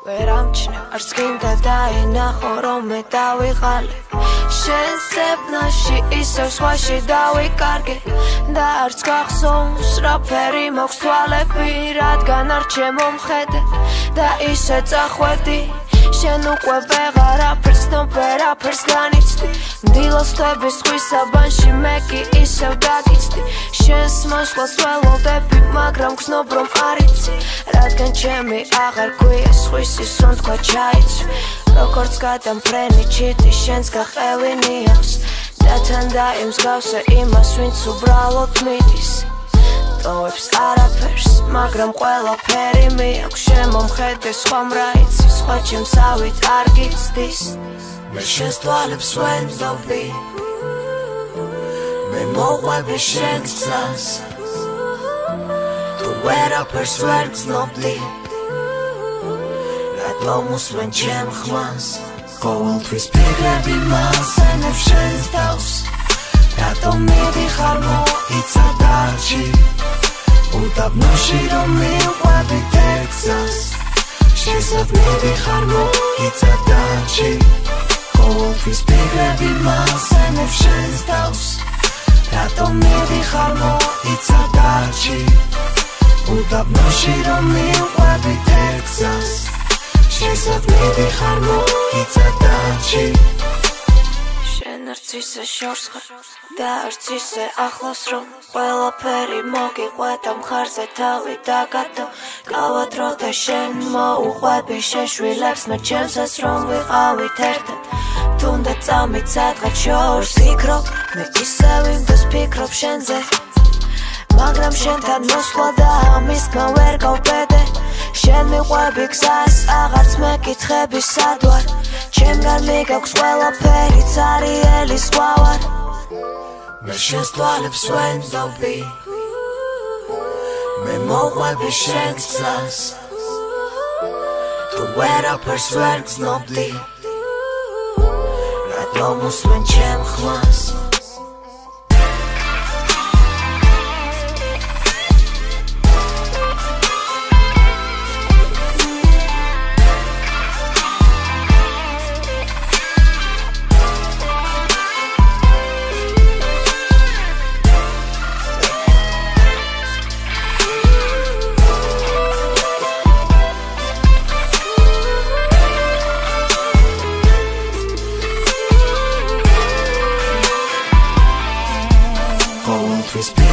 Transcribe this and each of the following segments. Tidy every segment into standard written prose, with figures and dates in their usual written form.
ვერამჩნევ არც გინდა დაინახო რომ მე დავიღალე შენ სეფნაში ისევ სხვაში დავიკარგე და არც გახსოვს რაფერი მოქვს თვალები რადგან არ ჩემომხედე და ისე წახვედი შენ უკვე ვეღარაფერს ნო ვერაფერს განიცდი მდილოსთვების ზღვის საბანში მე კი ისევ დაგიცდი შენს მოსვლას ველოდები მაგრამ გზნობ რომ არ იცი რადგან ჩემი აღარ გვია სხვისი სუნთქვა ჩაიცვი როგორც გადამფრენი ჩიტი შენს გაყევინიავს და თან დაიმსგავსე იმას ვინც უბრალოდ მიდის ტოვებს არაფერს მაგრამ ყველაფერი მიაქვს შემომხედე სხვამ რა იცი სხვა ჩემსავით არ გიცდის მე შენს თვალებს ვენდობი მე მოყვები შენს გზას თუ ვერაფერს ვერ გზნობდი რატომ უსმენ ჩემ ხმას ყოველთვის ფიქრები მასენებ შენს თავს რატომ მიდიხარ მოიცა დარჩი უდაბნოში რომ მივყვები ტექსას შესად მიდიხარ მოიცა დარჩი ყოველთვის ფიქრები მასენებ შენს თავს რატომ მიდიხარ მოიცა დარჩი უდაბნოში რომ მივყვები ტექსას შესად მიდიხარ მოიცა დარჩი შენ არც ისე შორს ხარ და არც ისე ახლოს რომ ყველაფერი მოგიყვეთა მხარზე თავი დაგატო გავადრო და შენ მოუყვები შეშვილებს მე ჩემსას რომ ვიყავით ერთად თუნდაც წამით სადღაც შორს ფიქრობ მე ისევ იმდროს ფიქრობ შენზე მაგრამ შენთან მოსვლა და ამისგან ვერ გავბედე შენ მიყვები გზას აღარც მეკითხები სად ვარ ჩემგან მიგაქვს ყველაფერი ცარიელი სხვა ვარ მე შენს თვალებს ვენდობი მე მოყვები შენს გზას თუ ვერაფერს ვერ გზნობდი რატომ უსმენ ჩემ ხმას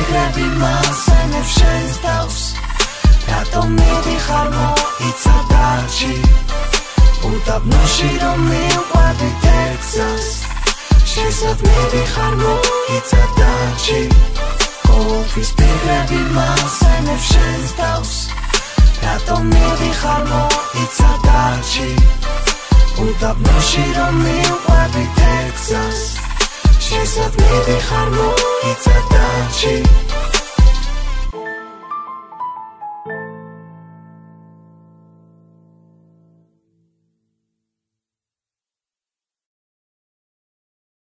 ფიქრები მასენებ შენს თავს რატომ მიდიხარ მოიცა დარჩი უდაბნოში რომ მივყვები ტექსას შესად მიდიხარ მოიცა დარჩი ყოველთვის ფიქრები მასენებ შენს თავს რატომ მიდიხარ მოიცა დარჩი უდაბნოში რომ მივყვები ტექსას შესად მიდიხარ მოიცა დარჩი